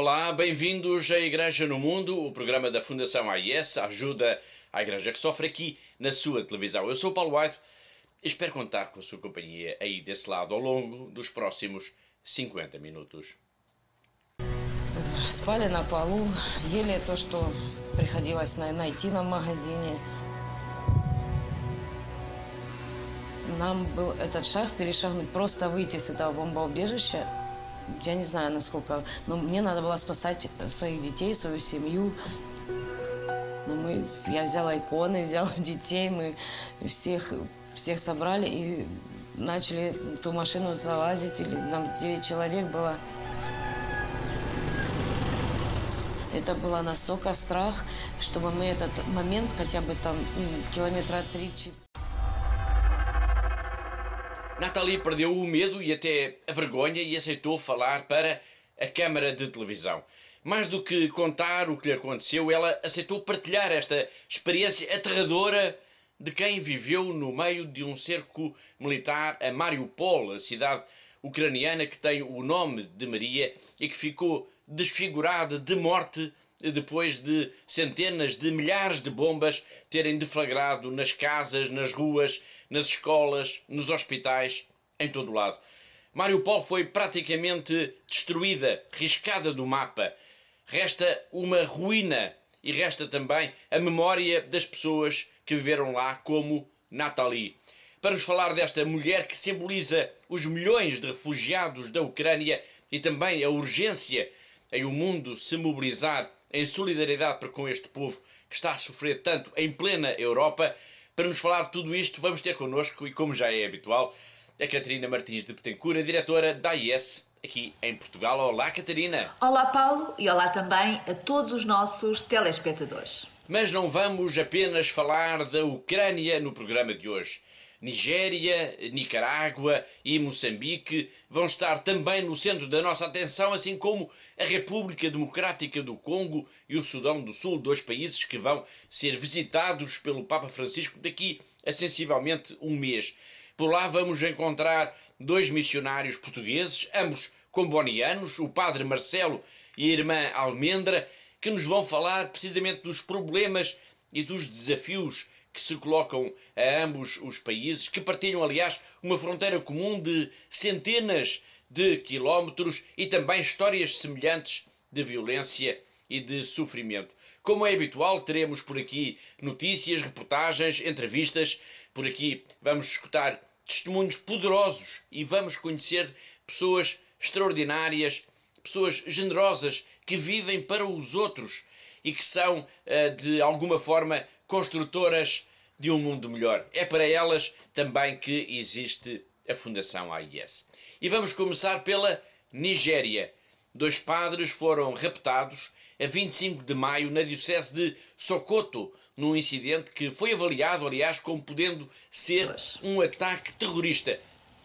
Olá, bem-vindos à Igreja no Mundo, o programa da Fundação AIS, a ajuda à Igreja que sofre aqui na sua televisão. Eu sou o Paulo White e espero contar com a sua companhia aí desse lado ao longo dos próximos 50 minutos. Спали на полу, ели то, что приходилось найти на магазине. Нам был этот шаг перешагнуть, просто выйти с этого бомбоубежища. Я не знаю, насколько, но мне надо было спасать своих детей, свою семью. Я взяла иконы, взяла детей, мы всех собрали и начали ту машину залазить. Нам 9 человек было. Это было настолько страх, чтобы мы этот момент хотя бы там километра 3-4. Nathalie perdeu o medo e até a vergonha e aceitou falar para a câmara de televisão. Mais do que contar o que lhe aconteceu, ela aceitou partilhar esta experiência aterradora de quem viveu no meio de um cerco militar a Mariupol, a cidade ucraniana que tem o nome de Maria e que ficou desfigurada de morte depois de centenas de milhares de bombas terem deflagrado nas casas, nas ruas, nas escolas, nos hospitais, em todo o lado. Mariupol foi praticamente destruída, riscada do mapa. Resta uma ruína e resta também a memória das pessoas que viveram lá, como Nathalie. Para nos falar desta mulher que simboliza os milhões de refugiados da Ucrânia e também a urgência em o mundo se mobilizar em solidariedade para com este povo que está a sofrer tanto em plena Europa. Para nos falar de tudo isto, vamos ter connosco, e como já é habitual, a Catarina Martins de Betancourt, a diretora da AIS aqui em Portugal. Olá, Catarina. Olá, Paulo, e olá também a todos os nossos telespectadores. Mas não vamos apenas falar da Ucrânia no programa de hoje. Nigéria, Nicarágua e Moçambique vão estar também no centro da nossa atenção, assim como a República Democrática do Congo e o Sudão do Sul, dois países que vão ser visitados pelo Papa Francisco daqui a sensivelmente um mês. Por lá vamos encontrar dois missionários portugueses, ambos combonianos, o padre Marcelo e a irmã Almendra, que nos vão falar precisamente dos problemas e dos desafios que se colocam a ambos os países, que partilham, aliás, uma fronteira comum de centenas de quilómetros e também histórias semelhantes de violência e de sofrimento. Como é habitual, teremos por aqui notícias, reportagens, entrevistas. Por aqui vamos escutar testemunhos poderosos e vamos conhecer pessoas extraordinárias, pessoas generosas que vivem para os outros e que são, de alguma forma, construtoras de um mundo melhor. É para elas também que existe a Fundação AIS. E vamos começar pela Nigéria. Dois padres foram raptados a 25 de maio na diocese de Sokoto, num incidente que foi avaliado, aliás, como podendo ser um ataque terrorista.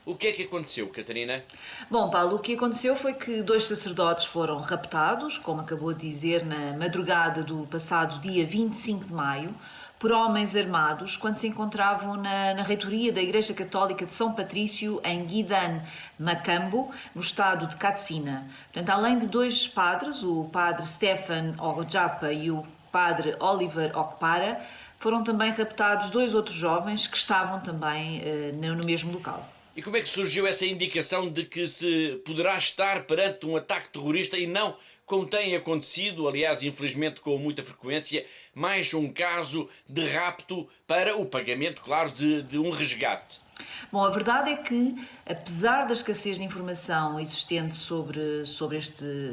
O que é que aconteceu, Catarina? Bom, Paulo, o que aconteceu foi que dois sacerdotes foram raptados, como acabou de dizer, na madrugada do passado dia 25 de maio, por homens armados, quando se encontravam na reitoria da Igreja Católica de São Patrício, em Gidan, Macambo, no estado de Katsina. Portanto, além de dois padres, o padre Stephen Ojapa e o padre Oliver Okpara, foram também raptados dois outros jovens que estavam também no mesmo local. E como é que surgiu essa indicação de que se poderá estar perante um ataque terrorista e não, como tem acontecido, aliás, infelizmente com muita frequência, mais um caso de rapto para o pagamento, claro, de um resgate? Bom, a verdade é que, apesar da escassez de informação existente sobre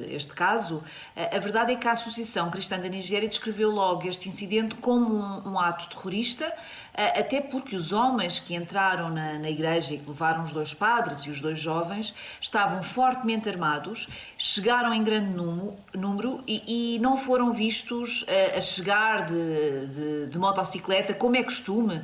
este caso, a verdade é que a Associação Cristã da Nigéria descreveu logo este incidente como um ato terrorista, até porque os homens que entraram na igreja e que levaram os dois padres e os dois jovens estavam fortemente armados, chegaram em grande número e não foram vistos a chegar de motocicleta, como é costume,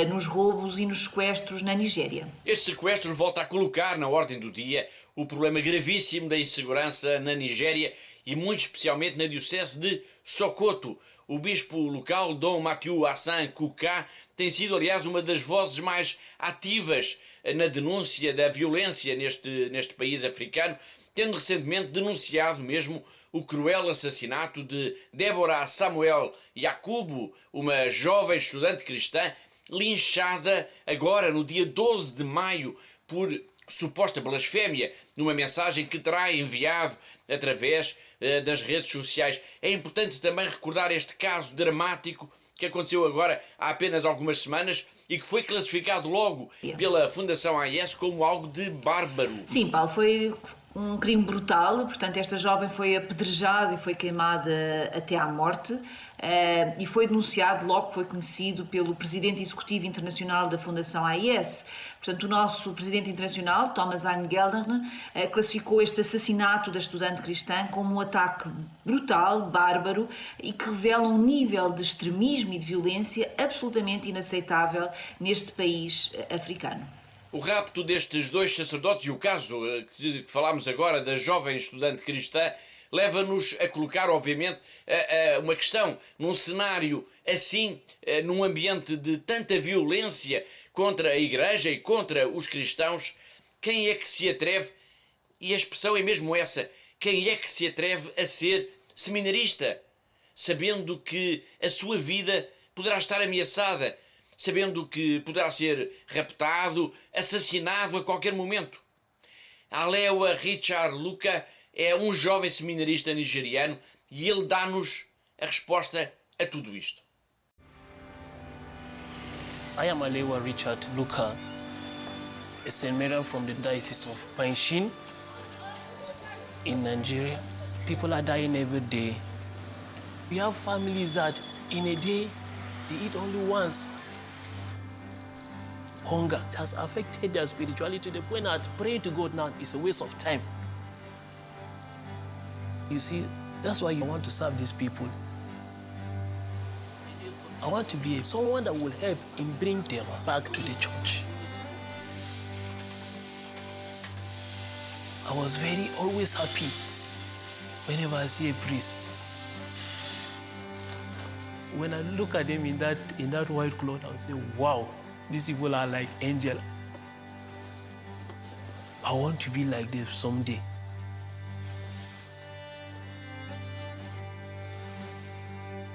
nos roubos e nos sequestros na Nigéria. Este sequestro volta a colocar na ordem do dia o problema gravíssimo da insegurança na Nigéria e muito especialmente na diocese de Sokoto. O bispo local, Dom Mathieu Hassan Kouka, tem sido, aliás, uma das vozes mais ativas na denúncia da violência neste país africano, tendo recentemente denunciado mesmo o cruel assassinato de Débora Samuel Yacubo, uma jovem estudante cristã, linchada agora no dia 12 de maio por suposta blasfémia, numa mensagem que terá enviado através das redes sociais. É importante também recordar este caso dramático que aconteceu agora há apenas algumas semanas e que foi classificado logo pela Fundação AIS como algo de bárbaro. Sim, Paulo, foi um crime brutal, portanto esta jovem foi apedrejada e foi queimada até à morte e foi denunciado logo que foi conhecido pelo Presidente Executivo Internacional da Fundação AIS. Portanto, o nosso Presidente Internacional, Thomas Eingelder, classificou este assassinato da estudante cristã como um ataque brutal, bárbaro e que revela um nível de extremismo e de violência absolutamente inaceitável neste país africano. O rapto destes dois sacerdotes e o caso que falámos agora da jovem estudante cristã leva-nos a colocar, obviamente, uma questão num cenário assim, num ambiente de tanta violência contra a Igreja e contra os cristãos. Quem é que se atreve, e a expressão é mesmo essa, quem é que se atreve a ser seminarista, sabendo que a sua vida poderá estar ameaçada, sabendo que poderá ser raptado, assassinado a qualquer momento? Alewa Richard Luka é um jovem seminarista nigeriano e ele dá-nos a resposta a tudo isto. I am Alewa Richard Luka, a seminarian from the Diocese of Panshin in Nigeria. People are dying every day. We have families that in a day they eat only once. Hunger has affected their spirituality to the point that praying to God now is a waste of time. You see, that's why you want to serve these people. I want to be someone that will help in bring them back to the church. I was always happy whenever I see a priest. When I look at them in that white cloth, I'll say, wow, these people are like angels. I want to be like them someday.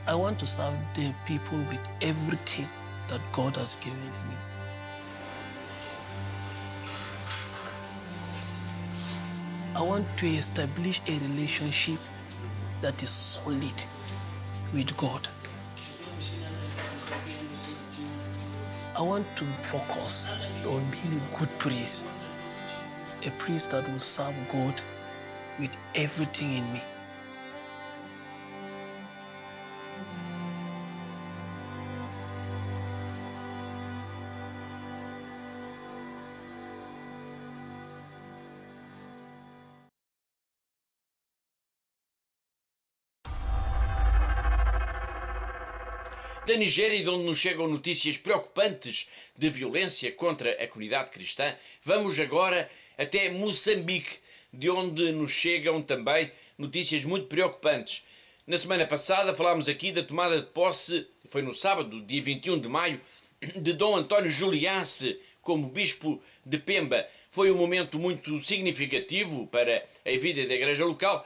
I want to serve the people with everything that God has given me. I want to establish a relationship that is solid with God. I want to focus on being a good priest, a priest that will serve God with everything in me. Da Nigéria, de onde nos chegam notícias preocupantes de violência contra a comunidade cristã, vamos agora até Moçambique, de onde nos chegam também notícias muito preocupantes. Na semana passada falámos aqui da tomada de posse, foi no sábado, dia 21 de maio, de Dom António Juliace como bispo de Pemba. Foi um momento muito significativo para a vida da igreja local,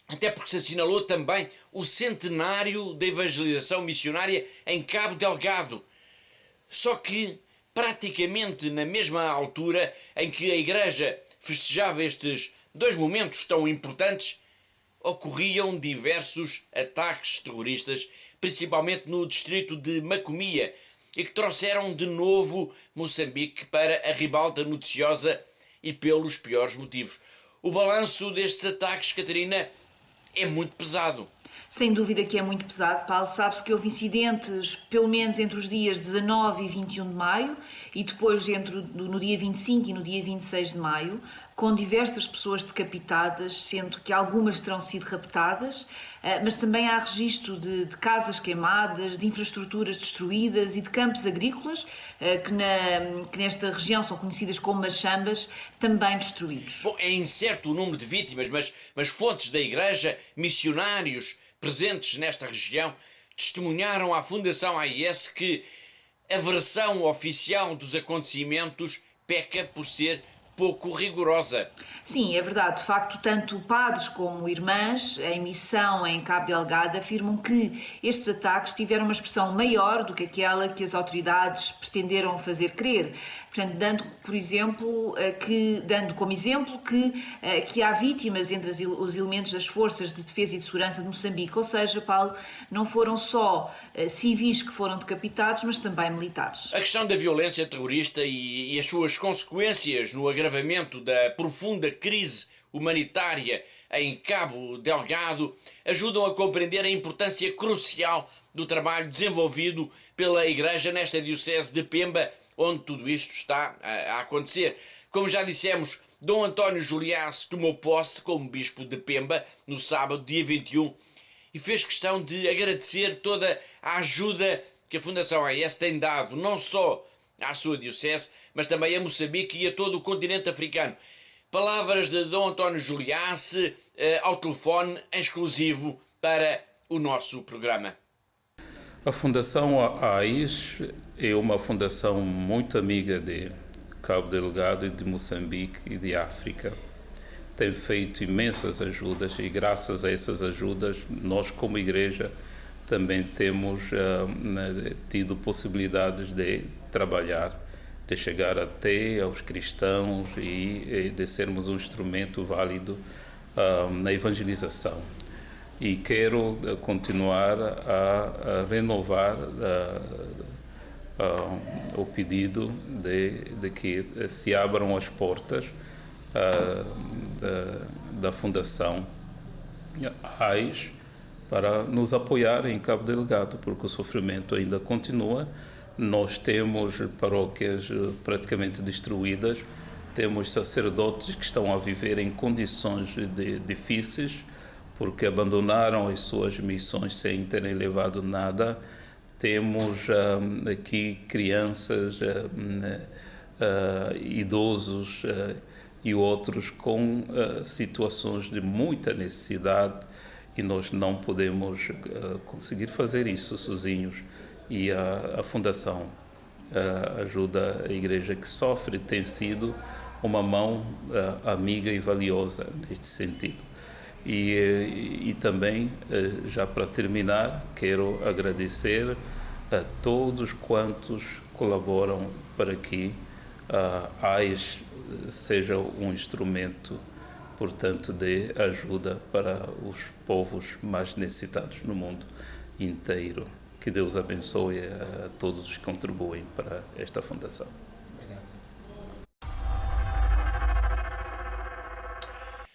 até porque se assinalou também o centenário da evangelização missionária em Cabo Delgado. Só que, praticamente na mesma altura em que a Igreja festejava estes dois momentos tão importantes, ocorriam diversos ataques terroristas, principalmente no distrito de Macomia, e que trouxeram de novo Moçambique para a ribalta noticiosa e pelos piores motivos. O balanço destes ataques, Catarina, é muito pesado. Sem dúvida que é muito pesado, Paulo. Sabe-se que houve incidentes, pelo menos entre os dias 19 e 21 de maio, e depois no dia 25 e no dia 26 de maio, com diversas pessoas decapitadas, sendo que algumas terão sido raptadas, mas também há registro de casas queimadas, de infraestruturas destruídas e de campos agrícolas, que nesta região são conhecidas como machambas, também destruídos. Bom, é incerto o número de vítimas, mas fontes da Igreja, missionários presentes nesta região, testemunharam à Fundação AIS que a versão oficial dos acontecimentos peca por ser pouco rigorosa. Sim, é verdade. De facto, tanto padres como irmãs em missão em Cabo Delgado afirmam que estes ataques tiveram uma expressão maior do que aquela que as autoridades pretenderam fazer crer. Portanto, dando como exemplo que há vítimas entre os elementos das forças de defesa e de segurança de Moçambique. Ou seja, Paulo, não foram só civis que foram decapitados, mas também militares. A questão da violência terrorista e as suas consequências no agravamento da profunda crise humanitária em Cabo Delgado ajudam a compreender a importância crucial do trabalho desenvolvido pela Igreja nesta diocese de Pemba, onde tudo isto está a acontecer. Como já dissemos, Dom António Juliás tomou posse como bispo de Pemba no sábado, dia 21, e fez questão de agradecer toda a ajuda que a Fundação AES tem dado, não só à sua diocese, mas também a Moçambique e a todo o continente africano. Palavras de Dom António Juliás ao telefone em exclusivo para o nosso programa. A Fundação AIS é uma fundação muito amiga de Cabo Delgado e de Moçambique e de África. Tem feito imensas ajudas e graças a essas ajudas nós como igreja também temos tido possibilidades de trabalhar, de chegar até aos cristãos e de sermos um instrumento válido na evangelização. E quero continuar a renovar o pedido de que se abram as portas da Fundação AIS para nos apoiar em Cabo Delgado, porque o sofrimento ainda continua. Nós temos paróquias praticamente destruídas, temos sacerdotes que estão a viver em condições difíceis, porque abandonaram as suas missões sem terem levado nada. Temos aqui crianças, idosos e outros com situações de muita necessidade e nós não podemos conseguir fazer isso sozinhos. E a Fundação Ajuda a Igreja que Sofre tem sido uma mão amiga e valiosa neste sentido. E também, já para terminar, quero agradecer a todos quantos colaboram para que a AIS seja um instrumento, portanto, de ajuda para os povos mais necessitados no mundo inteiro. Que Deus abençoe a todos os que contribuem para esta fundação.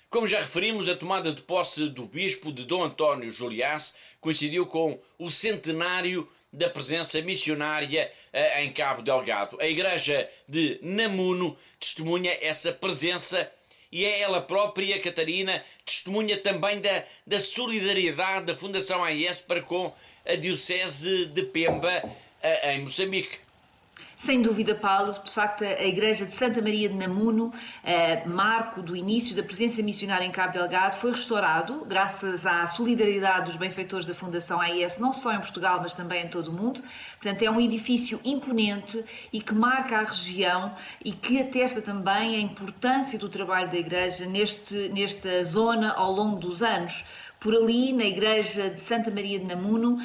Como já referimos, a tomada de posse do bispo de Dom António Juliás coincidiu com o centenário da presença missionária em Cabo Delgado. A igreja de Namuno testemunha essa presença e é ela própria, Catarina, testemunha também da solidariedade da Fundação AIS para com a diocese de Pemba em Moçambique. Sem dúvida, Paulo, de facto a Igreja de Santa Maria de Namuno, marco do início da presença missionária em Cabo Delgado, foi restaurado graças à solidariedade dos benfeitores da Fundação AIS, não só em Portugal, mas também em todo o mundo. Portanto, é um edifício imponente e que marca a região e que atesta também a importância do trabalho da Igreja nesta zona ao longo dos anos. Por ali, na igreja de Santa Maria de Namuno,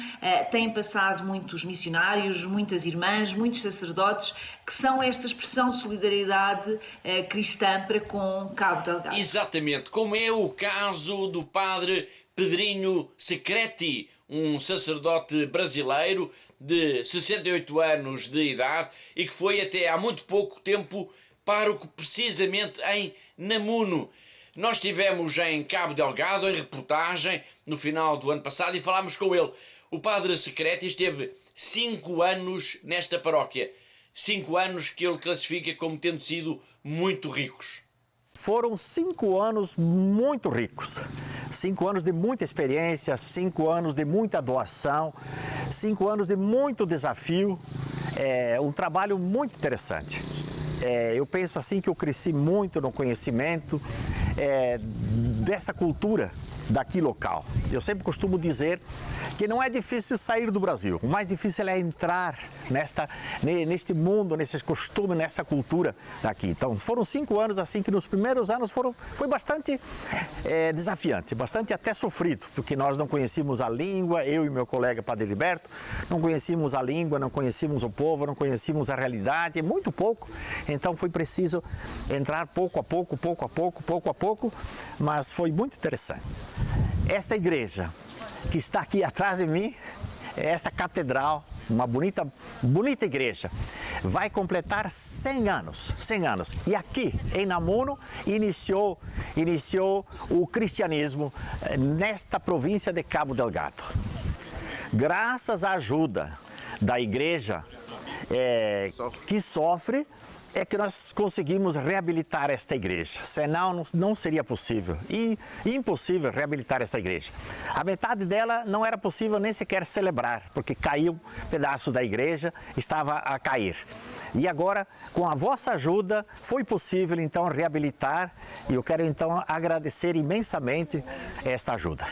têm passado muitos missionários, muitas irmãs, muitos sacerdotes, que são esta expressão de solidariedade cristã para com Cabo Delgado. Exatamente, como é o caso do padre Pedrinho Secretti, um sacerdote brasileiro de 68 anos de idade e que foi até há muito pouco tempo pároco precisamente em Namuno. Nós estivemos em Cabo Delgado, em reportagem, no final do ano passado, e falámos com ele. O padre Secretti esteve 5 anos nesta paróquia. 5 anos que ele classifica como tendo sido muito ricos. Foram 5 anos muito ricos. 5 anos de muita experiência, 5 anos de muita doação, 5 anos de muito desafio. Um trabalho muito interessante. Eu penso assim que eu cresci muito no conhecimento dessa cultura daqui local. Eu sempre costumo dizer que não é difícil sair do Brasil, o mais difícil é entrar neste mundo, nesses costumes, nessa cultura daqui. Então foram 5 anos assim que nos primeiros anos foi bastante desafiante, bastante até sofrido, porque nós não conhecíamos a língua, eu e meu colega Padre Heriberto, não conhecíamos a língua, não conhecíamos o povo, não conhecíamos a realidade, muito pouco. Então foi preciso entrar pouco a pouco, mas foi muito interessante. Esta igreja que está aqui atrás de mim, esta catedral, uma bonita igreja, vai completar 100 anos. E aqui, em Namuno, iniciou o cristianismo nesta província de Cabo Delgado. Graças à ajuda da igreja que sofre, é que nós conseguimos reabilitar esta igreja. Senão, não seria possível. E impossível reabilitar esta igreja. A metade dela não era possível nem sequer celebrar, porque caiu um pedaço da igreja, estava a cair. E agora, com a vossa ajuda, foi possível então reabilitar. E eu quero então agradecer imensamente esta ajuda.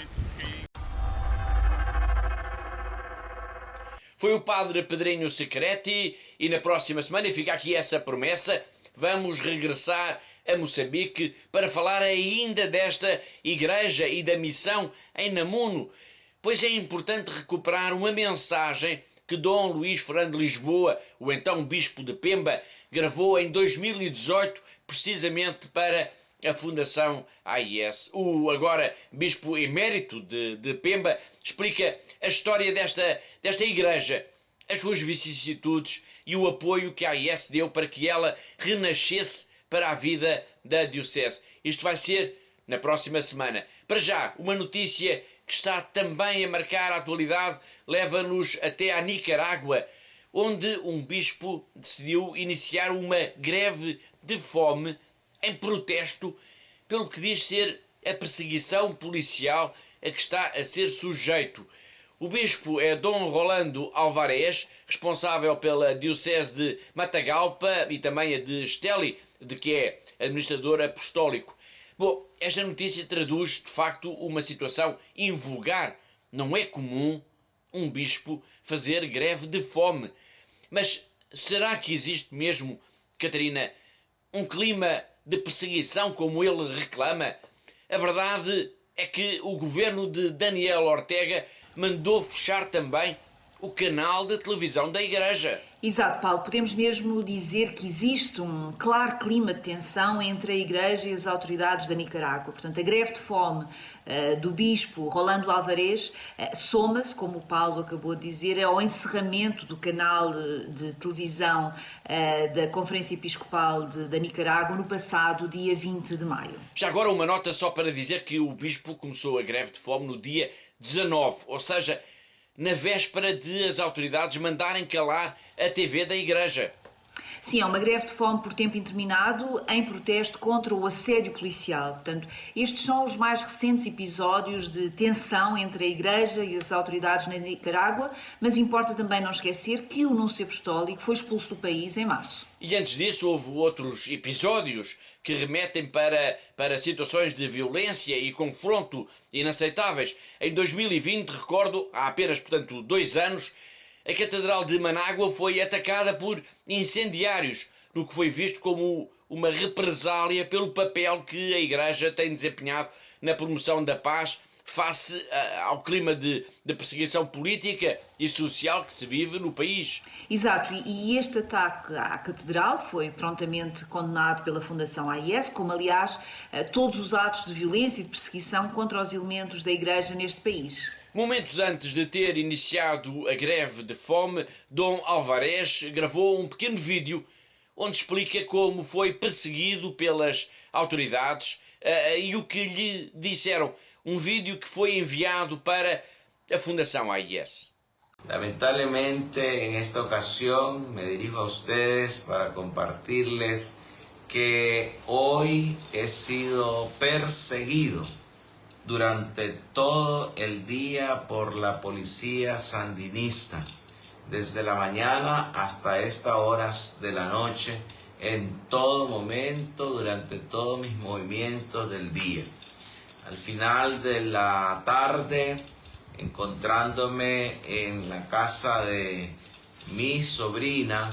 Foi o padre Pedrinho Secretti e na próxima semana, e fica aqui essa promessa, vamos regressar a Moçambique para falar ainda desta igreja e da missão em Namuno, pois é importante recuperar uma mensagem que Dom Luís Fernando de Lisboa, o então Bispo de Pemba, gravou em 2018, precisamente para a Fundação AIS. O agora Bispo Emérito de Pemba explica a história desta igreja, as suas vicissitudes e o apoio que a AIS deu para que ela renascesse para a vida da Diocese. Isto vai ser na próxima semana. Para já, uma notícia que está também a marcar a atualidade leva-nos até à Nicarágua, onde um bispo decidiu iniciar uma greve de fome em protesto pelo que diz ser a perseguição policial a que está a ser sujeito. O bispo é Dom Rolando Alvarez, responsável pela Diocese de Matagalpa e também a de Esteli, de que é administrador apostólico. Bom, esta notícia traduz de facto uma situação invulgar. Não é comum um bispo fazer greve de fome. Mas será que existe mesmo, Catarina, um clima de perseguição como ele reclama? A verdade é que o governo de Daniel Ortega mandou fechar também o canal de televisão da Igreja. Exato, Paulo. Podemos mesmo dizer que existe um claro clima de tensão entre a Igreja e as autoridades da Nicarágua. Portanto, a greve de fome do bispo Rolando Alvarez soma-se, como o Paulo acabou de dizer, ao encerramento do canal de televisão da Conferência Episcopal da Nicarágua no passado dia 20 de maio. Já agora uma nota só para dizer que o bispo começou a greve de fome no dia 19, ou seja, na véspera de as autoridades mandarem calar a TV da Igreja. Sim, é uma greve de fome por tempo indeterminado em protesto contra o assédio policial. Portanto, estes são os mais recentes episódios de tensão entre a Igreja e as autoridades na Nicarágua, mas importa também não esquecer que o Núncio Apostólico foi expulso do país em março. E antes disso houve outros episódios que remetem para situações de violência e confronto inaceitáveis. Em 2020, recordo, há apenas, portanto, 2 anos, a Catedral de Manágua foi atacada por incendiários, no que foi visto como uma represália pelo papel que a Igreja tem desempenhado na promoção da paz face ao clima de perseguição política e social que se vive no país. Exato, e este ataque à Catedral foi prontamente condenado pela Fundação AIS, como aliás todos os atos de violência e de perseguição contra os elementos da Igreja neste país. Momentos antes de ter iniciado a greve de fome, Dom Alvarez gravou um pequeno vídeo onde explica como foi perseguido pelas autoridades e o que lhe disseram. Um vídeo que foi enviado para a Fundação AIS. Lamentablemente, en esta ocasión me dirijo a ustedes para compartirles que hoy he sido perseguido durante todo el día por la policía sandinista, desde la mañana hasta estas horas de la noche, en todo momento, durante todos mis movimientos del día. Al final de la tarde, encontrándome en la casa de mi sobrina,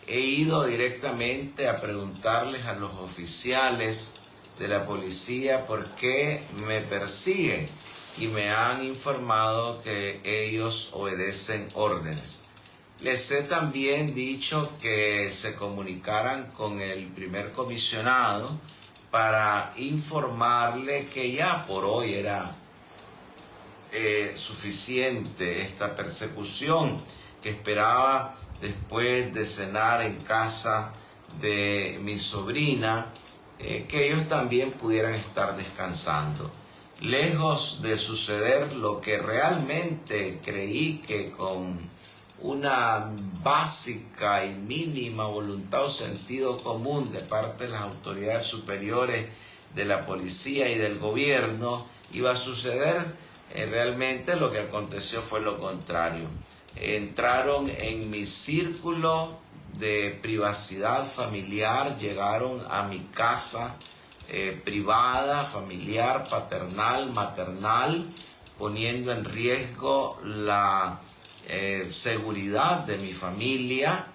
he ido directamente a preguntarles a los oficiales de la policía por qué me persiguen y me han informado que ellos obedecen órdenes. Les he también dicho que se comunicaran con el primer comisionado para informarle que ya por hoy era suficiente esta persecución, que esperaba después de cenar en casa de mi sobrina, que ellos también pudieran estar descansando. Lejos de suceder lo que realmente creí que con una básica y mínima voluntad o sentido común de parte de las autoridades superiores de la policía y del gobierno iba a suceder, realmente lo que aconteció fue lo contrario. Entraron en mi círculo de privacidad familiar, llegaron a mi casa privada, familiar, paternal, maternal, poniendo en riesgo la seguridad de mi familia,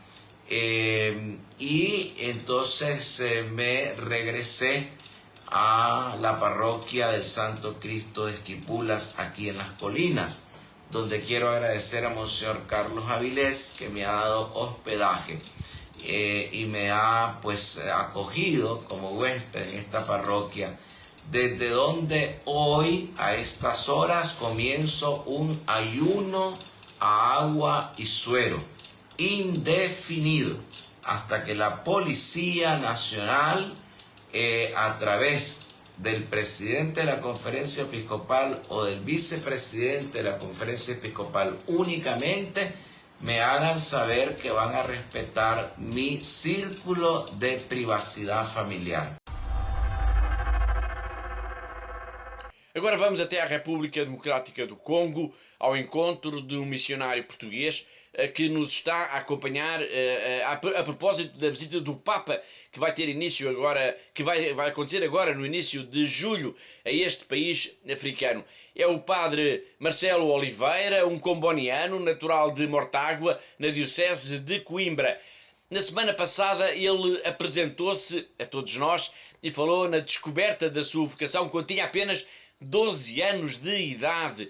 y entonces me regresé a la parroquia del Santo Cristo de Esquipulas, aquí en Las Colinas, donde quiero agradecer a Monseñor Carlos Avilés, que me ha dado hospedaje y me ha acogido como huésped en esta parroquia, desde donde hoy a estas horas comienzo un ayuno a agua y suero indefinido hasta que la Policía Nacional, a través del presidente de la Conferencia Episcopal o del vicepresidente de la Conferencia Episcopal únicamente, me hagan saber que van a respetar mi círculo de privacidade familiar. Agora vamos até à República Democrática do Congo, ao encontro de um missionário português que nos está a acompanhar a propósito da visita do Papa, que vai ter início agora, que vai acontecer agora no início de julho a este país africano. É o padre Marcelo Oliveira, um comboniano, natural de Mortágua, na diocese de Coimbra. Na semana passada ele apresentou-se a todos nós e falou na descoberta da sua vocação quando tinha apenas 12 anos de idade,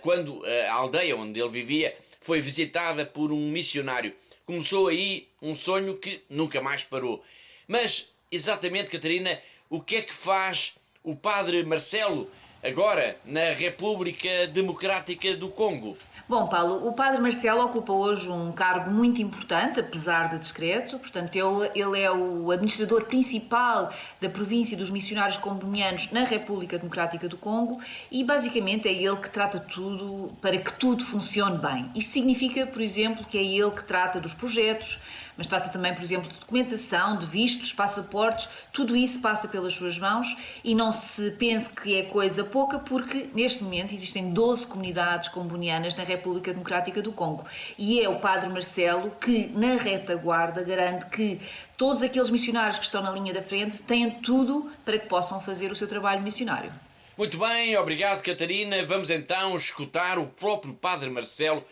quando a aldeia onde ele vivia foi visitada por um missionário. Começou aí um sonho que nunca mais parou. Mas, exatamente, Catarina, o que é que faz o padre Marcelo agora na República Democrática do Congo? Bom, Paulo, o padre Marcelo ocupa hoje um cargo muito importante, apesar de discreto. Portanto, ele é o administrador principal da província dos missionários combonianos na República Democrática do Congo e, basicamente, é ele que trata tudo para que tudo funcione bem. Isto significa, por exemplo, que é ele que trata dos projetos, mas trata também, por exemplo, de documentação, de vistos, passaportes, tudo isso passa pelas suas mãos e não se pense que é coisa pouca, porque neste momento existem 12 comunidades combonianas na República Democrática do Congo e é o padre Marcelo que, na retaguarda, garante que todos aqueles missionários que estão na linha da frente têm tudo para que possam fazer o seu trabalho missionário. Muito bem, obrigado, Catarina. Vamos então escutar o próprio padre Marcelo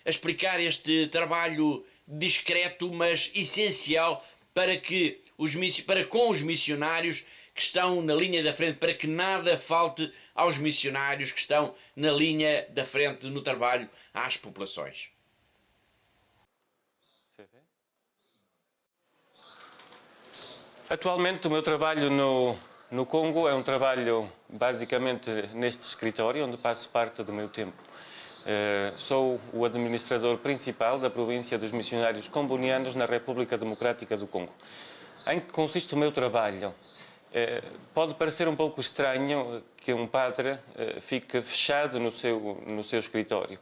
a explicar este trabalho discreto, mas essencial para com os missionários que estão na linha da frente, para que nada falte aos missionários que estão na linha da frente no trabalho às populações. Atualmente o meu trabalho no Congo é um trabalho basicamente neste escritório, onde passo parte do meu tempo. Sou o administrador principal da província dos missionários combonianos na República Democrática do Congo. Em que consiste o meu trabalho? Pode parecer um pouco estranho que um padre fique fechado no seu escritório,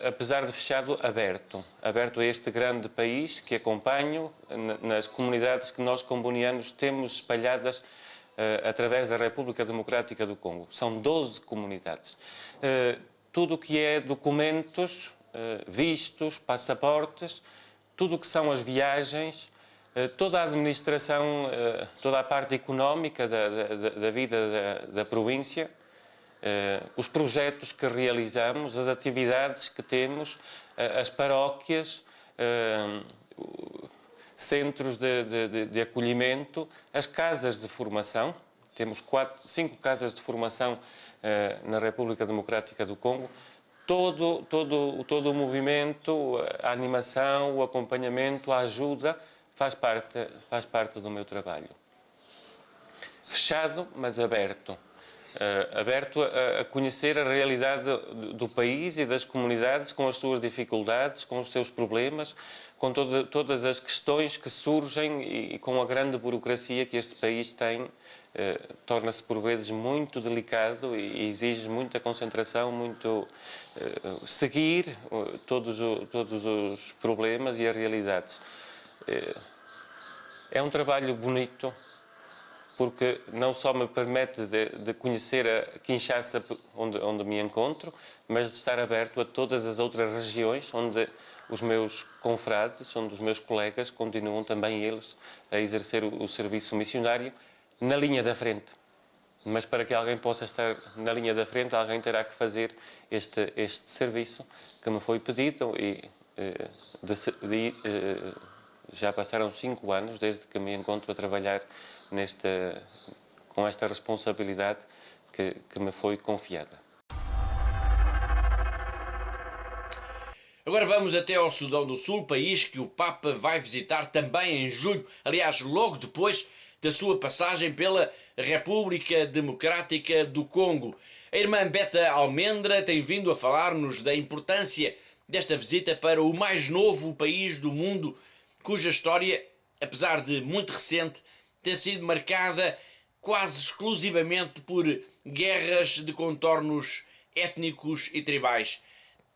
apesar de fechado, aberto a este grande país que acompanho nas comunidades que nós combonianos temos espalhadas através da República Democrática do Congo. São 12 comunidades. Tudo o que é documentos, vistos, passaportes, tudo o que são as viagens, toda a administração, toda a parte económica da vida da província, os projetos que realizamos, as atividades que temos, as paróquias, centros de acolhimento, as casas de formação. Temos 5 casas de formação na República Democrática do Congo. Todo o movimento, a animação, o acompanhamento, a ajuda, faz parte do meu trabalho. Fechado, mas aberto. Aberto a conhecer a realidade do país e das comunidades, com as suas dificuldades, com os seus problemas, com todas as questões que surgem e com a grande burocracia que este país tem. Torna-se por vezes muito delicado e exige muita concentração, muito seguir todos os problemas e as realidades. É um trabalho bonito, porque não só me permite de conhecer a Kinshasa onde me encontro, mas de estar aberto a todas as outras regiões onde os meus confrades, onde os meus colegas continuam também eles a exercer o serviço missionário na linha da frente. Mas para que alguém possa estar na linha da frente, alguém terá que fazer este serviço que me foi pedido e já passaram 5 anos desde que me encontro a trabalhar com esta responsabilidade que me foi confiada. Agora vamos até ao Sudão do Sul, país que o Papa vai visitar também em julho, aliás, logo depois da sua passagem pela República Democrática do Congo. A irmã Beta Almendra tem vindo a falar-nos da importância desta visita para o mais novo país do mundo, cuja história, apesar de muito recente, tem sido marcada quase exclusivamente por guerras de contornos étnicos e tribais.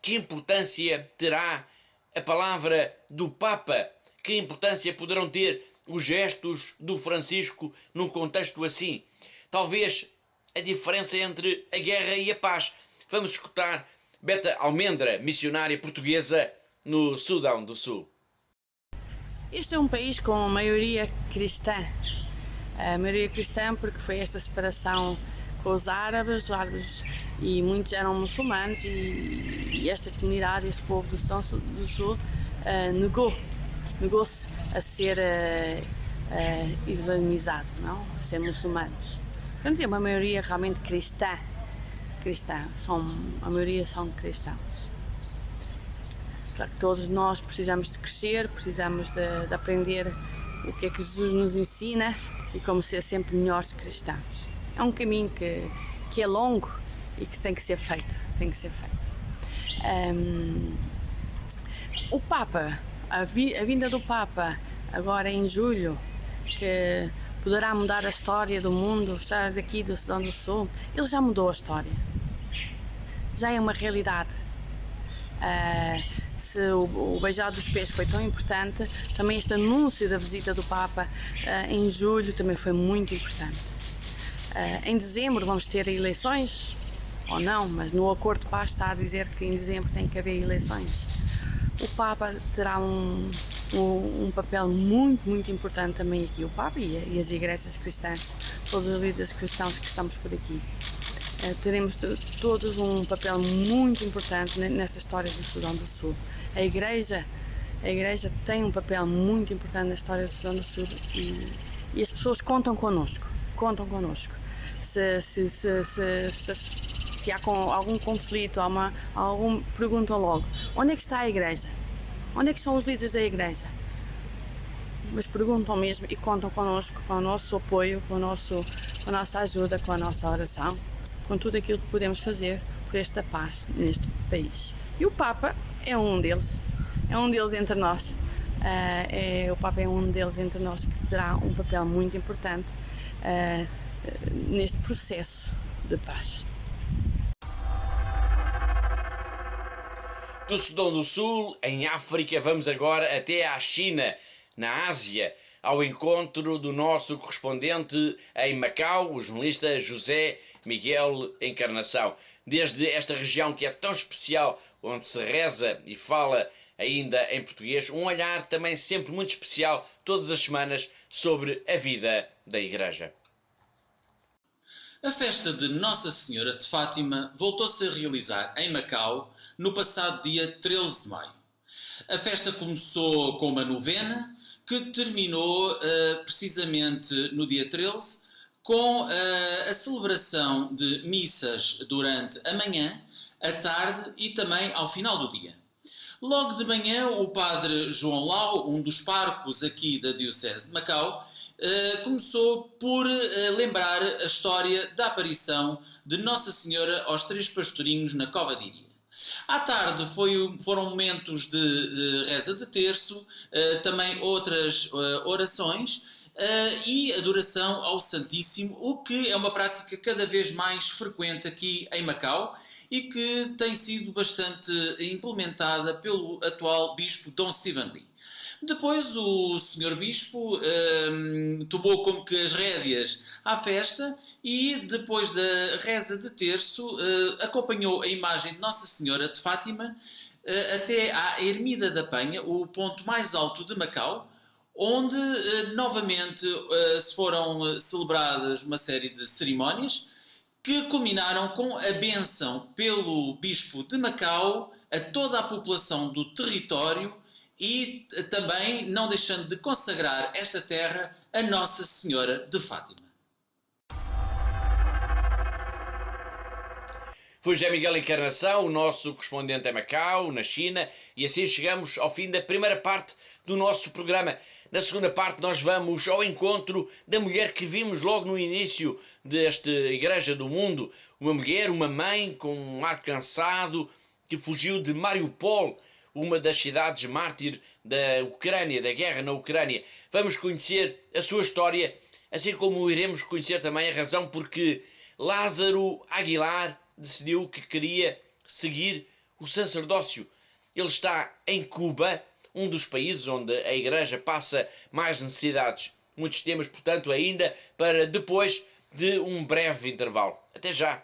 Que importância terá a palavra do Papa? Que importância poderão ter os gestos do Francisco num contexto assim? Talvez a diferença entre a guerra e a paz. Vamos escutar Beta Almendra, missionária portuguesa no Sudão do Sul. Este é um país com a maioria cristã. A maioria cristã porque foi esta separação com os árabes e muitos eram muçulmanos e esta comunidade, este povo do Sudão do Sul negou-se a ser islamizado, não? A ser muçulmanos. Portanto, é uma maioria realmente cristã. A maioria são cristãos. Claro que todos nós precisamos de crescer, precisamos de aprender o que é que Jesus nos ensina e como ser sempre melhores cristãos. É um caminho que é longo e que tem que ser feito. O Papa, a vinda do Papa agora em julho, que poderá mudar a história do mundo, a história daqui do Sudão do Sul, ele já mudou a história. Já é uma realidade. Se o beijar dos pés foi tão importante, também este anúncio da visita do Papa em julho também foi muito importante. Em dezembro vamos ter eleições, ou não, mas no acordo de paz está a dizer que em dezembro tem que haver eleições. O Papa terá um papel muito importante também aqui, o Papa e as igrejas cristãs, todos os líderes cristãos que estamos por aqui. Teremos todos um papel muito importante nesta história do Sudão do Sul. A Igreja tem um papel muito importante na história do Sudão do Sul e as pessoas contam connosco. Se há algum conflito, perguntam logo, onde é que está a Igreja? Onde é que são os líderes da Igreja? Mas perguntam mesmo e contam connosco, com o nosso apoio, com a nossa ajuda, com a nossa oração, com tudo aquilo que podemos fazer por esta paz neste país. E o Papa é um deles entre nós. O Papa é um deles entre nós que terá um papel muito importante neste processo de paz. Do Sudão do Sul, em África, vamos agora até à China, na Ásia, ao encontro do nosso correspondente em Macau, o jornalista José Miguel Encarnação. Desde esta região que é tão especial, onde se reza e fala ainda em português, um olhar também sempre muito especial, todas as semanas, sobre a vida da Igreja. A festa de Nossa Senhora de Fátima voltou-se a realizar em Macau no passado dia 13 de maio. A festa começou com uma novena que terminou precisamente no dia 13 com a celebração de missas durante a manhã, a tarde e também ao final do dia. Logo de manhã, o padre João Lau, um dos párocos aqui da Diocese de Macau, começou por lembrar a história da aparição de Nossa Senhora aos 3 pastorinhos na Cova de Iria. À tarde foram momentos de reza de terço, também outras orações e adoração ao Santíssimo, o que é uma prática cada vez mais frequente aqui em Macau e que tem sido bastante implementada pelo atual Bispo Dom Stephen Lee. Depois o Sr. Bispo tomou como que as rédeas à festa e depois da reza de terço acompanhou a imagem de Nossa Senhora de Fátima até à Ermida da Penha, o ponto mais alto de Macau, onde novamente se foram celebradas uma série de cerimónias que culminaram com a bênção pelo Bispo de Macau a toda a população do território e também não deixando de consagrar esta terra a Nossa Senhora de Fátima. Foi José Miguel Encarnação, o nosso correspondente em Macau, na China, e assim chegamos ao fim da primeira parte do nosso programa. Na segunda parte nós vamos ao encontro da mulher que vimos logo no início desta Igreja do Mundo. Uma mulher, uma mãe com um ar cansado, que fugiu de Mariupol, uma das cidades mártir da Ucrânia, da guerra na Ucrânia. Vamos conhecer a sua história, assim como iremos conhecer também a razão porque Lázaro Aguilar decidiu que queria seguir o sacerdócio. Ele está em Cuba, um dos países onde a Igreja passa mais necessidades. Muitos temas, portanto, ainda para depois de um breve intervalo. Até já!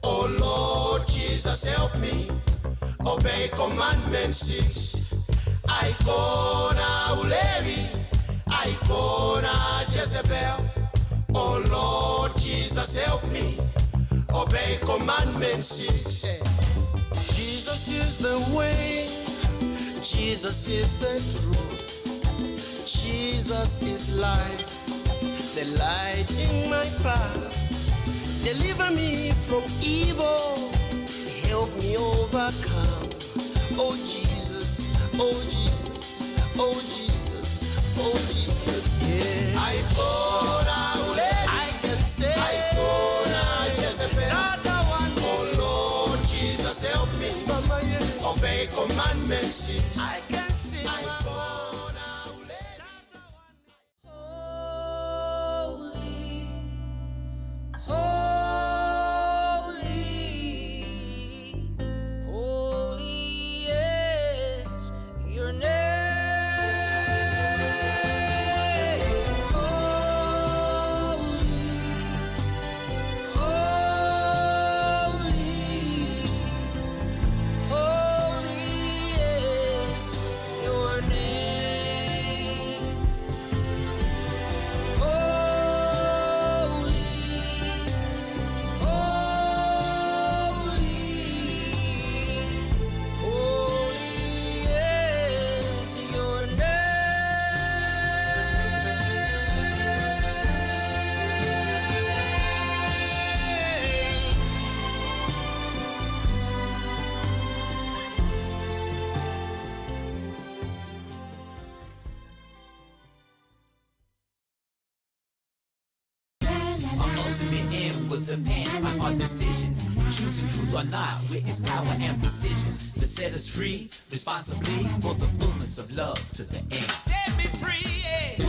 Oh Lord Jesus, help me obey commandment 6. Icona Ulevi, Icona Jezebel. Oh Lord Jesus, help me obey commandment 6. Jesus is the way, Jesus is the truth, Jesus is life, the light in my path. Deliver me from evil, help me overcome. Oh Jesus, oh Jesus, oh Jesus, oh Jesus, yeah. I can say, Jezebel. Oh Lord Jesus, help me obey commandment 6. I can see, will depend on our decisions. Choosing truth or not with its power and precision to set us free responsibly for the fullness of love to the end. Set me free, yeah.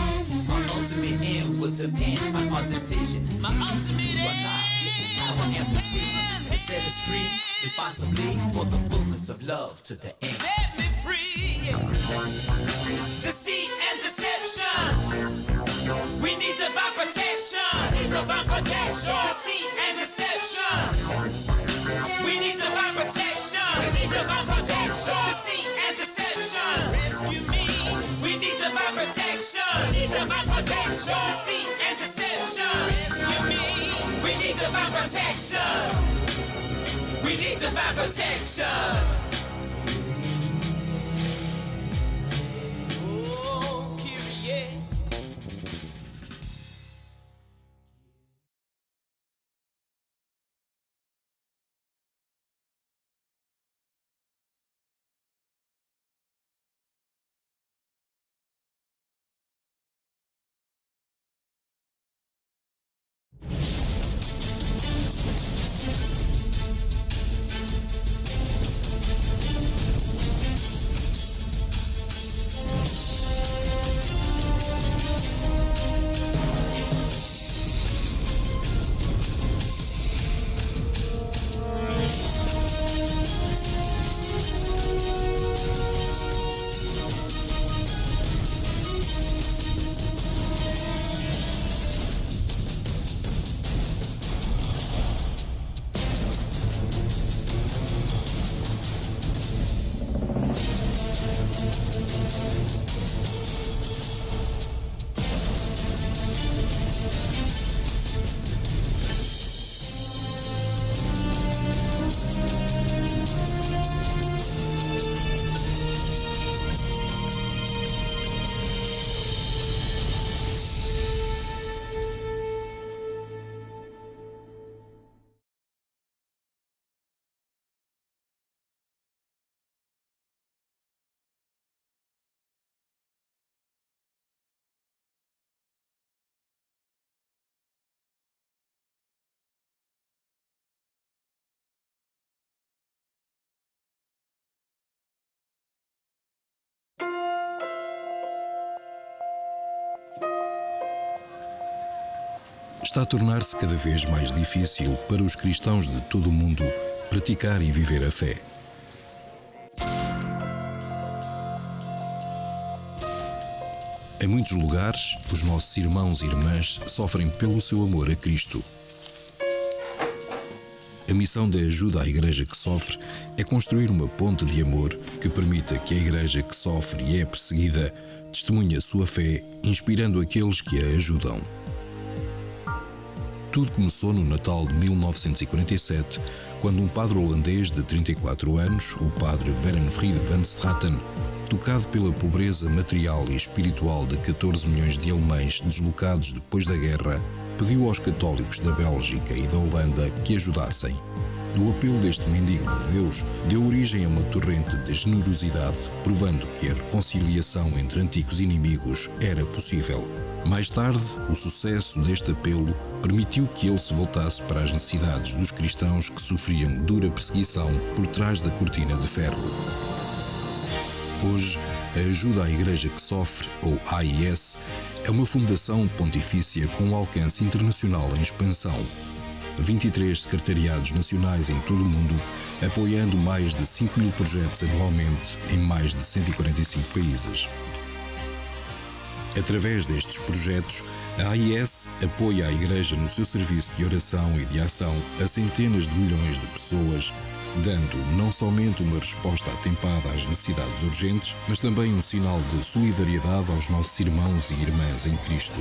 Our ultimate end will depend on our decision. My ultimate end or not with its power and precision to set us free responsibly for the fullness of love to the end. Set me free, yeah. Deceit and deception. We need divine protection. Divine protection. Deceit and deception. We need divine protection. Divine protection. Deceit and deception. Rescue me. We need divine protection. Divine protection. Deceit and deception. Rescue me. We need divine protection. We need divine protection. Está a tornar-se cada vez mais difícil para os cristãos de todo o mundo praticar e viver a fé. Em muitos lugares, os nossos irmãos e irmãs sofrem pelo seu amor a Cristo. A missão da ajuda à Igreja que sofre é construir uma ponte de amor que permita que a Igreja que sofre e é perseguida testemunhe a sua fé, inspirando aqueles que a ajudam. Tudo começou no Natal de 1947, quando um padre holandês de 34 anos, o padre Werenfried van Straten, tocado pela pobreza material e espiritual de 14 milhões de alemães deslocados depois da guerra, pediu aos católicos da Bélgica e da Holanda que ajudassem. O apelo deste mendigo de Deus deu origem a uma torrente de generosidade, provando que a reconciliação entre antigos inimigos era possível. Mais tarde, o sucesso deste apelo permitiu que ele se voltasse para as necessidades dos cristãos que sofriam dura perseguição por trás da cortina de ferro. Hoje, a Ajuda à Igreja que Sofre, ou AIS, é uma fundação pontifícia com alcance internacional em expansão. 23 secretariados nacionais em todo o mundo, apoiando mais de 5.000 projetos anualmente em mais de 145 países. Através destes projetos, a AIS apoia a Igreja no seu serviço de oração e de ação a centenas de milhões de pessoas, dando não somente uma resposta atempada às necessidades urgentes, mas também um sinal de solidariedade aos nossos irmãos e irmãs em Cristo.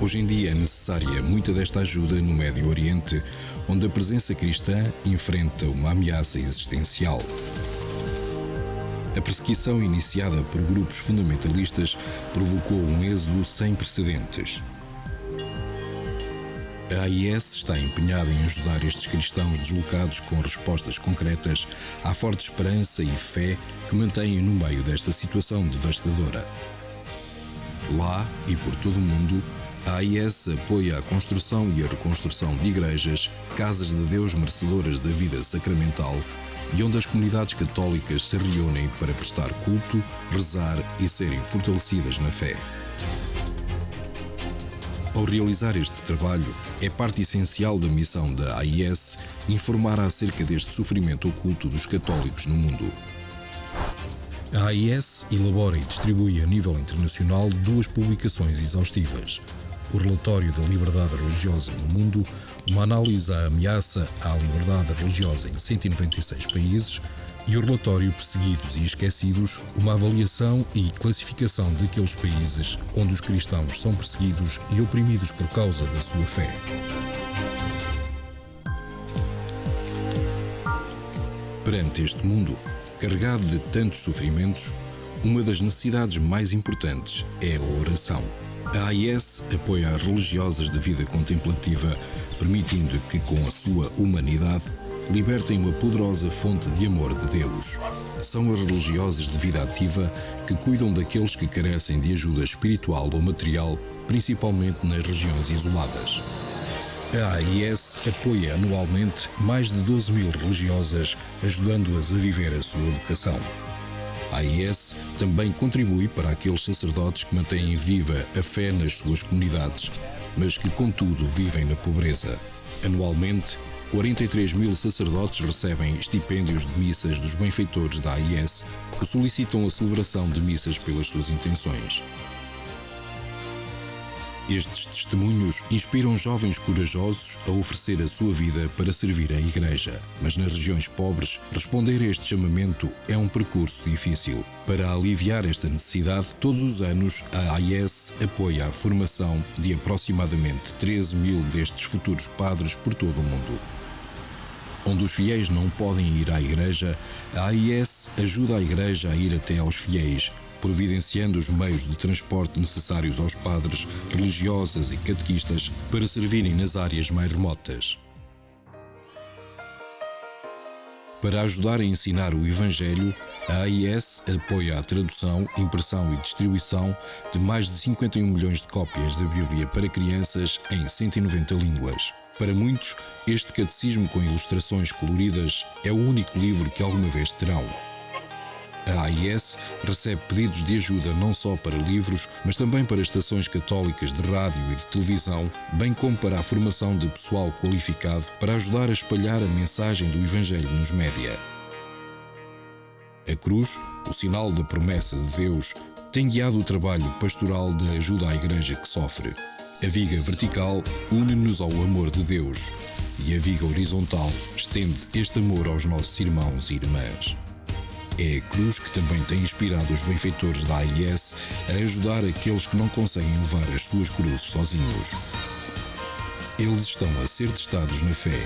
Hoje em dia é necessária muita desta ajuda no Médio Oriente, onde a presença cristã enfrenta uma ameaça existencial. A perseguição iniciada por grupos fundamentalistas provocou um êxodo sem precedentes. A AIS está empenhada em ajudar estes cristãos deslocados com respostas concretas à forte esperança e fé que mantêm no meio desta situação devastadora. Lá e por todo o mundo, a AIS apoia a construção e a reconstrução de igrejas, casas de Deus merecedoras da vida sacramental, e onde as comunidades católicas se reúnem para prestar culto, rezar e serem fortalecidas na fé. Ao realizar este trabalho, é parte essencial da missão da AIS informar acerca deste sofrimento oculto dos católicos no mundo. A AIS elabora e distribui a nível internacional 2 publicações exaustivas: o Relatório da Liberdade Religiosa no Mundo, uma análise à ameaça à liberdade religiosa em 196 países, e o Relatório Perseguidos e Esquecidos, uma avaliação e classificação daqueles países onde os cristãos são perseguidos e oprimidos por causa da sua fé. Perante este mundo, carregado de tantos sofrimentos, uma das necessidades mais importantes é a oração. A AIS apoia as religiosas de vida contemplativa, permitindo que, com a sua humanidade, libertem uma poderosa fonte de amor de Deus. São as religiosas de vida ativa que cuidam daqueles que carecem de ajuda espiritual ou material, principalmente nas regiões isoladas. A AIS apoia anualmente mais de 12.000 religiosas, ajudando-as a viver a sua vocação. A AIS também contribui para aqueles sacerdotes que mantêm viva a fé nas suas comunidades, mas que, contudo, vivem na pobreza. Anualmente, 43.000 sacerdotes recebem estipêndios de missas dos benfeitores da AIS, que solicitam a celebração de missas pelas suas intenções. Estes testemunhos inspiram jovens corajosos a oferecer a sua vida para servir a Igreja. Mas nas regiões pobres, responder a este chamamento é um percurso difícil. Para aliviar esta necessidade, todos os anos a AIS apoia a formação de aproximadamente 13.000 destes futuros padres por todo o mundo. Onde os fiéis não podem ir à Igreja, a AIS ajuda a Igreja a ir até aos fiéis, providenciando os meios de transporte necessários aos padres, religiosas e catequistas para servirem nas áreas mais remotas. Para ajudar a ensinar o Evangelho, a AIS apoia a tradução, impressão e distribuição de mais de 51 milhões de cópias da Bíblia para crianças em 190 línguas. Para muitos, este catecismo com ilustrações coloridas é o único livro que alguma vez terão. A AIS recebe pedidos de ajuda não só para livros, mas também para estações católicas de rádio e de televisão, bem como para a formação de pessoal qualificado para ajudar a espalhar a mensagem do Evangelho nos média. A cruz, o sinal da promessa de Deus, tem guiado o trabalho pastoral de ajuda à Igreja que sofre. A viga vertical une-nos ao amor de Deus e a viga horizontal estende este amor aos nossos irmãos e irmãs. É a cruz que também tem inspirado os benfeitores da AIS a ajudar aqueles que não conseguem levar as suas cruzes sozinhos. Eles estão a ser testados na fé.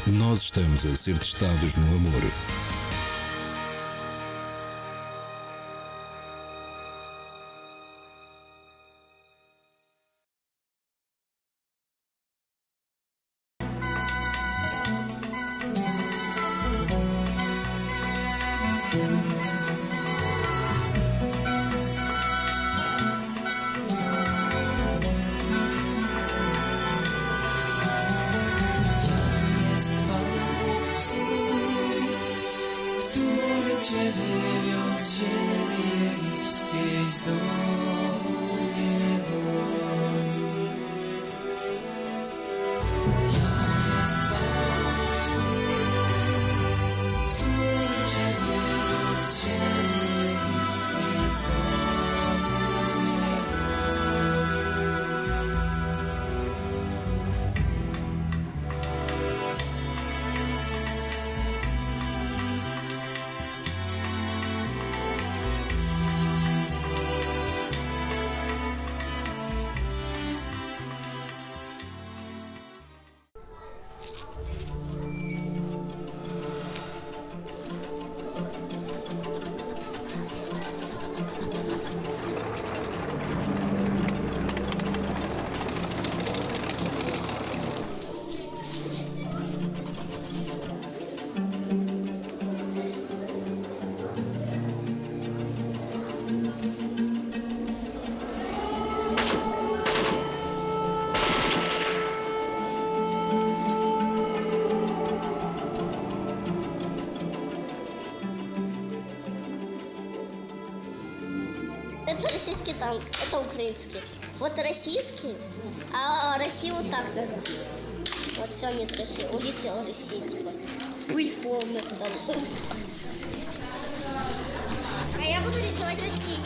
Nós estamos a ser testados no amor. Это российский танк, это украинский. Вот российский, А Россия вот так даже. Вот все нет России. Улетела Россия. Типа. Пыль полная стала. А я буду рисовать растения.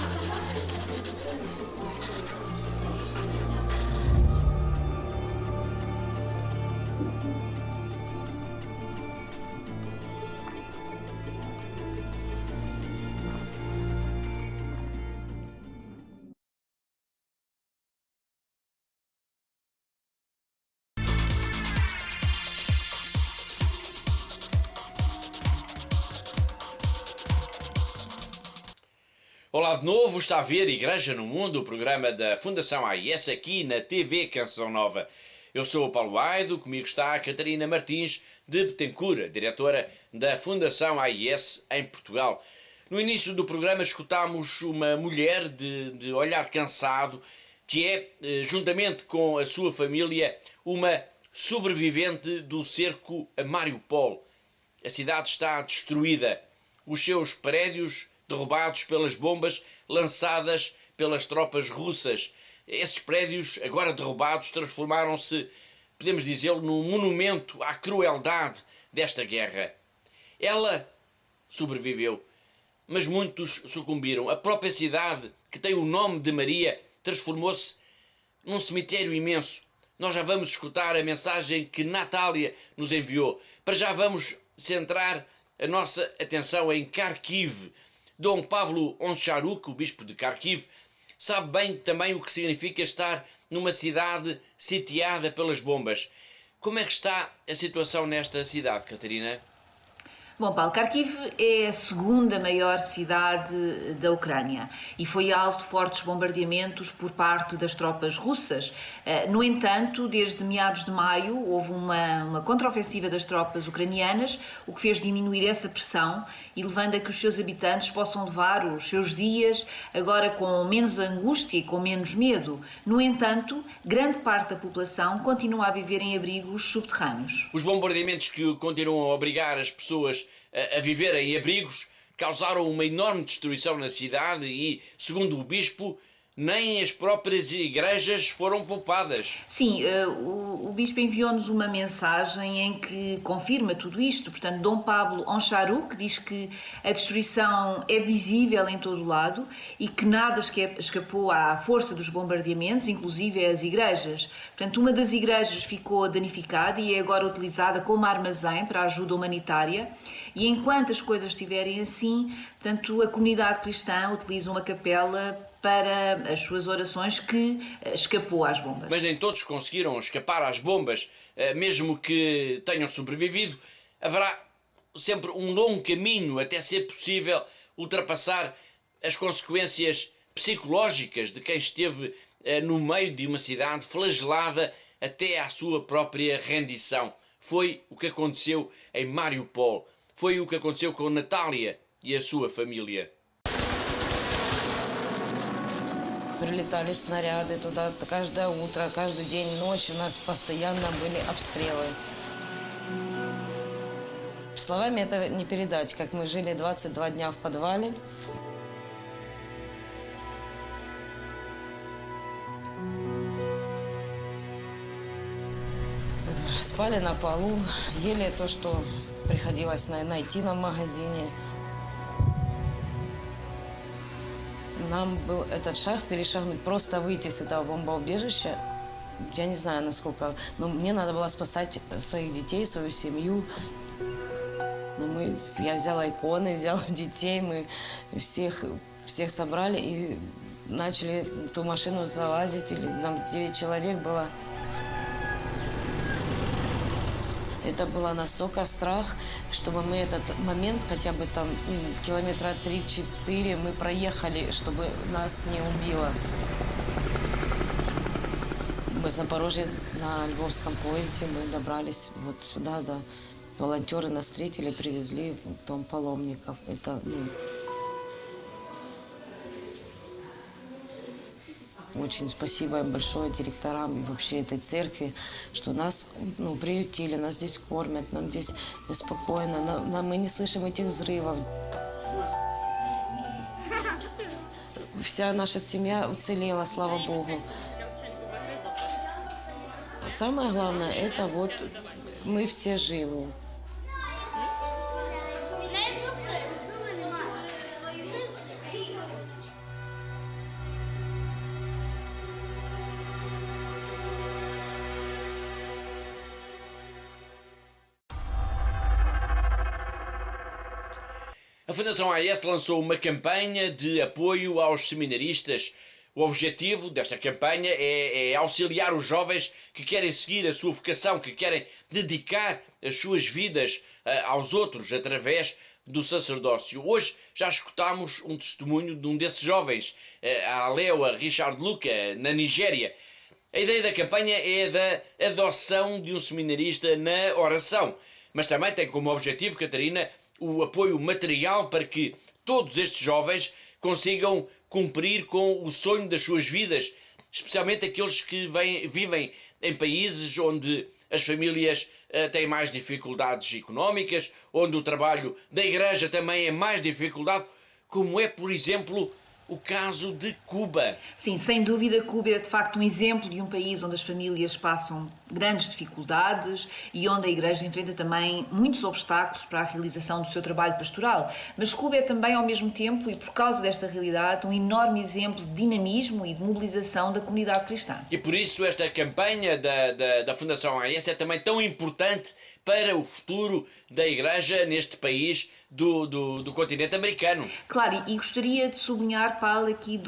Olá de novo, está a ver Igreja no Mundo, o programa da Fundação AIS aqui na TV Canção Nova. Eu sou o Paulo Aido, comigo está a Catarina Martins de Betancourt, diretora da Fundação AIS em Portugal. No início do programa escutámos uma mulher de olhar cansado que é, juntamente com a sua família, uma sobrevivente do cerco a Mariupol. A cidade está destruída, os seus prédios derrubados pelas bombas lançadas pelas tropas russas. Esses prédios, agora derrubados, transformaram-se, podemos dizê-lo, num monumento à crueldade desta guerra. Ela sobreviveu, mas muitos sucumbiram. A própria cidade, que tem o nome de Maria, transformou-se num cemitério imenso. Nós já vamos escutar a mensagem que Natália nos enviou. Para já vamos centrar a nossa atenção em Kharkiv. Dom Pavlo Oncharuk, o bispo de Kharkiv, sabe bem também o que significa estar numa cidade sitiada pelas bombas. Como é que está a situação nesta cidade, Catarina? Bom, Paulo, Kharkiv é a segunda maior cidade da Ucrânia e foi alvo de fortes bombardeamentos por parte das tropas russas. No entanto, desde meados de maio houve uma contraofensiva das tropas ucranianas, o que fez diminuir essa pressão e levando a que os seus habitantes possam levar os seus dias agora com menos angústia e com menos medo. No entanto, grande parte da população continua a viver em abrigos subterrâneos. Os bombardeamentos que continuam a obrigar as pessoas a viver em abrigos causaram uma enorme destruição na cidade e, segundo o bispo, nem as próprias igrejas foram poupadas. Sim, o bispo enviou-nos uma mensagem em que confirma tudo isto. Portanto, Dom Pablo Oncharuk diz que a destruição é visível em todo o lado e que nada escapou à força dos bombardeamentos, inclusive as igrejas. Portanto, uma das igrejas ficou danificada e é agora utilizada como armazém para a ajuda humanitária. E enquanto as coisas estiverem assim, portanto, a comunidade cristã utiliza uma capela para as suas orações que escapou às bombas. Mas nem todos conseguiram escapar às bombas, mesmo que tenham sobrevivido. Haverá sempre um longo caminho até ser possível ultrapassar as consequências psicológicas de quem esteve no meio de uma cidade flagelada até à sua própria rendição. Foi o que aconteceu em Mariupol. Foi o que aconteceu com Natália e a sua família. Прилетали снаряды туда каждое утро, каждый день, ночь. У нас постоянно были обстрелы. Словами это не передать, как мы жили 22 дня в подвале. Спали на полу, ели то, что приходилось найти на магазине. Нам был этот шаг перешагнуть, просто выйти с этого бомбоубежища. Я не знаю, насколько, но мне надо было спасать своих детей, свою семью. Я взяла иконы, взяла детей, мы всех собрали и начали в ту машину залазить. Нам 9 человек было. Это было настолько страх, чтобы мы этот момент, хотя бы там километра 3-4 мы проехали, чтобы нас не убило. Мы в Запорожье на Львовском поезде, мы добрались вот сюда, да. Волонтеры нас встретили, привезли в дом паломников. Это, очень спасибо им большое директорам и вообще этой церкви, что нас приютили, нас здесь кормят, нам здесь спокойно, мы не слышим этих взрывов. Вся наша семья уцелела, слава Богу. самое главное, это вот мы все живы. A Fundação AES lançou uma campanha de apoio aos seminaristas. O objetivo desta campanha é auxiliar os jovens que querem seguir a sua vocação, que querem dedicar as suas vidas aos outros através do sacerdócio. Hoje já escutámos um testemunho de um desses jovens, a Alewa Richard Luca, na Nigéria. A ideia da campanha é da adoção de um seminarista na oração, mas também tem como objetivo, Catarina, o apoio material para que todos estes jovens consigam cumprir com o sonho das suas vidas, especialmente aqueles que vivem em países onde as famílias têm mais dificuldades económicas, onde o trabalho da igreja também é mais dificuldade, como é, por exemplo, o caso de Cuba. Sim, sem dúvida, Cuba é de facto um exemplo de um país onde as famílias passam grandes dificuldades e onde a Igreja enfrenta também muitos obstáculos para a realização do seu trabalho pastoral. Mas Cuba é também, ao mesmo tempo, e por causa desta realidade, um enorme exemplo de dinamismo e de mobilização da comunidade cristã. E por isso esta campanha da Fundação AES é também tão importante para o futuro da Igreja neste país do continente americano. Claro, e gostaria de sublinhar, Paulo, aqui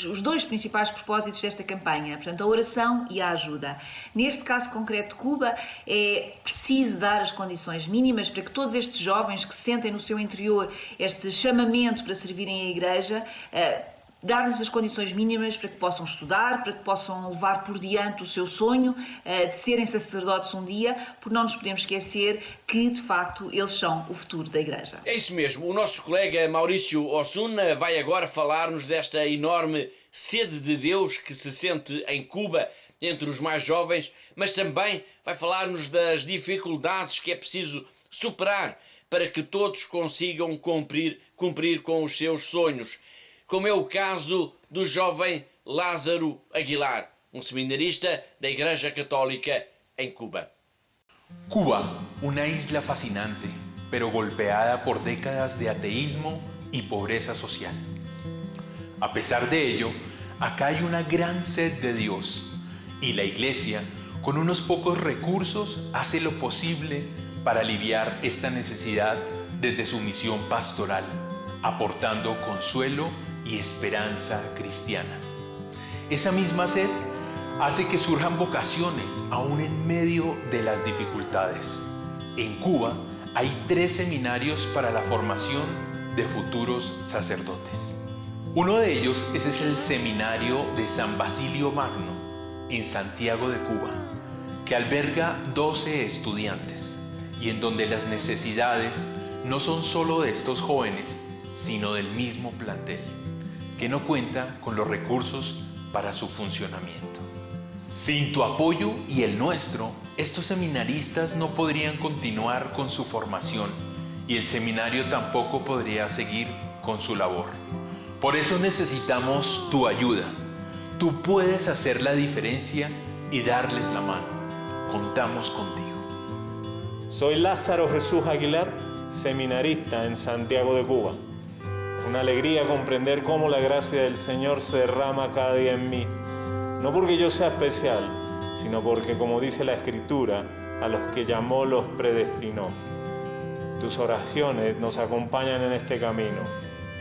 os dois principais propósitos desta campanha, portanto, a oração e a ajuda. Neste caso concreto de Cuba, é preciso dar as condições mínimas para que todos estes jovens que sentem no seu interior este chamamento para servirem a Igreja, dar-lhes as condições mínimas para que possam estudar, para que possam levar por diante o seu sonho de serem sacerdotes um dia, porque não nos podemos esquecer que, de facto, eles são o futuro da Igreja. É isso mesmo. O nosso colega Maurício Osuna vai agora falar-nos desta enorme sede de Deus que se sente em Cuba entre os mais jovens, mas também vai falar-nos das dificuldades que é preciso superar para que todos consigam cumprir com os seus sonhos, como é o caso do jovem Lázaro Aguilar, um seminarista da Igreja Católica em Cuba. Cuba, una isla fascinante, pero golpeada por décadas de ateísmo y pobreza social. A pesar de ello, acá hay una gran sed de Dios y la Iglesia, con unos pocos recursos, hace lo posible para aliviar esta necesidad desde su misión pastoral, aportando consuelo y esperanza cristiana. Esa misma sed hace que surjan vocaciones aún en medio de las dificultades. En Cuba hay 3 seminarios para la formación de futuros sacerdotes. Uno de ellos es el Seminario de San Basilio Magno en Santiago de Cuba, que alberga 12 estudiantes y en donde las necesidades no son solo de estos jóvenes, sino del mismo plantel, que no cuenta con los recursos para su funcionamiento. Sin tu apoyo y el nuestro, estos seminaristas no podrían continuar con su formación y el seminario tampoco podría seguir con su labor. Por eso necesitamos tu ayuda. Tú puedes hacer la diferencia y darles la mano. Contamos contigo. Soy Lázaro Jesús Aguilar, seminarista en Santiago de Cuba. Una alegría comprender cómo la gracia del Señor se derrama cada día en mí. No porque yo sea especial, sino porque, como dice la Escritura, a los que llamó los predestinó. Tus oraciones nos acompañan en este camino.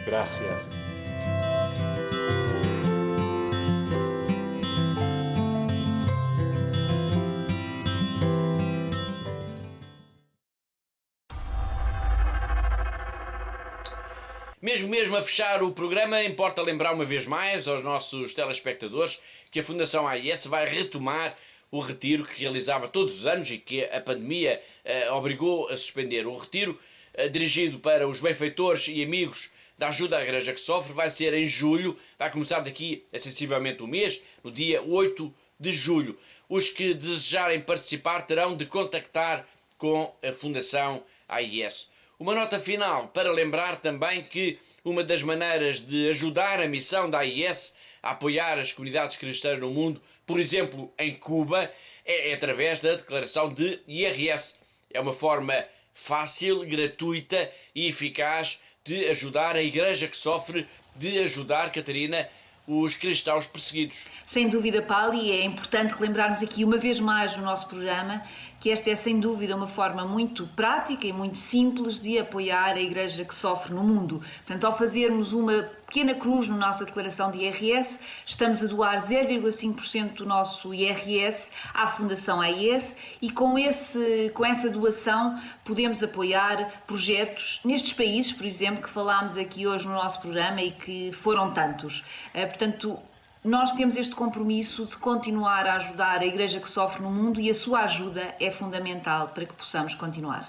Gracias. Mesmo a fechar o programa, importa lembrar uma vez mais aos nossos telespectadores que a Fundação AES vai retomar o retiro que realizava todos os anos e que a pandemia obrigou a suspender. O retiro, dirigido para os benfeitores e amigos da ajuda à Igreja que sofre, vai ser em julho, vai começar daqui a sensivelmente um mês, no dia 8 de julho. Os que desejarem participar terão de contactar com a Fundação AES. Uma nota final para lembrar também que uma das maneiras de ajudar a missão da AES a apoiar as comunidades cristãs no mundo, por exemplo, em Cuba, é através da declaração de IRS. É uma forma fácil, gratuita e eficaz de ajudar a Igreja que sofre, de ajudar, Catarina, os cristãos perseguidos. Sem dúvida, Paulo, e é importante relembrarmos aqui uma vez mais no nosso programa que esta é sem dúvida uma forma muito prática e muito simples de apoiar a Igreja que sofre no mundo. Portanto, ao fazermos uma pequena cruz na nossa declaração de IRS, estamos a doar 0,5% do nosso IRS à Fundação AIS e com essa doação podemos apoiar projetos nestes países, por exemplo, que falámos aqui hoje no nosso programa e que foram tantos. Portanto, nós temos este compromisso de continuar a ajudar a Igreja que sofre no mundo e a sua ajuda é fundamental para que possamos continuar.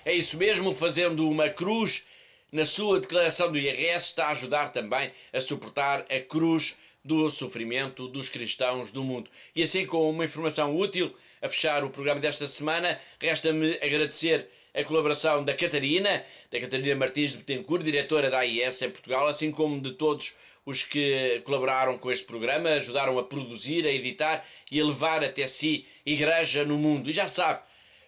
É isso mesmo, fazendo uma cruz na sua declaração do IRS está a ajudar também a suportar a cruz do sofrimento dos cristãos do mundo. E assim, com uma informação útil, a fechar o programa desta semana, resta-me agradecer a colaboração da Catarina Martins de Betancourt, diretora da AIS em Portugal, assim como de todos os que colaboraram com este programa, ajudaram a produzir, a editar e a levar até si Igreja no mundo. E já sabe,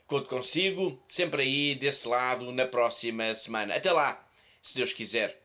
conto consigo, sempre aí desse lado, na próxima semana. Até lá, se Deus quiser.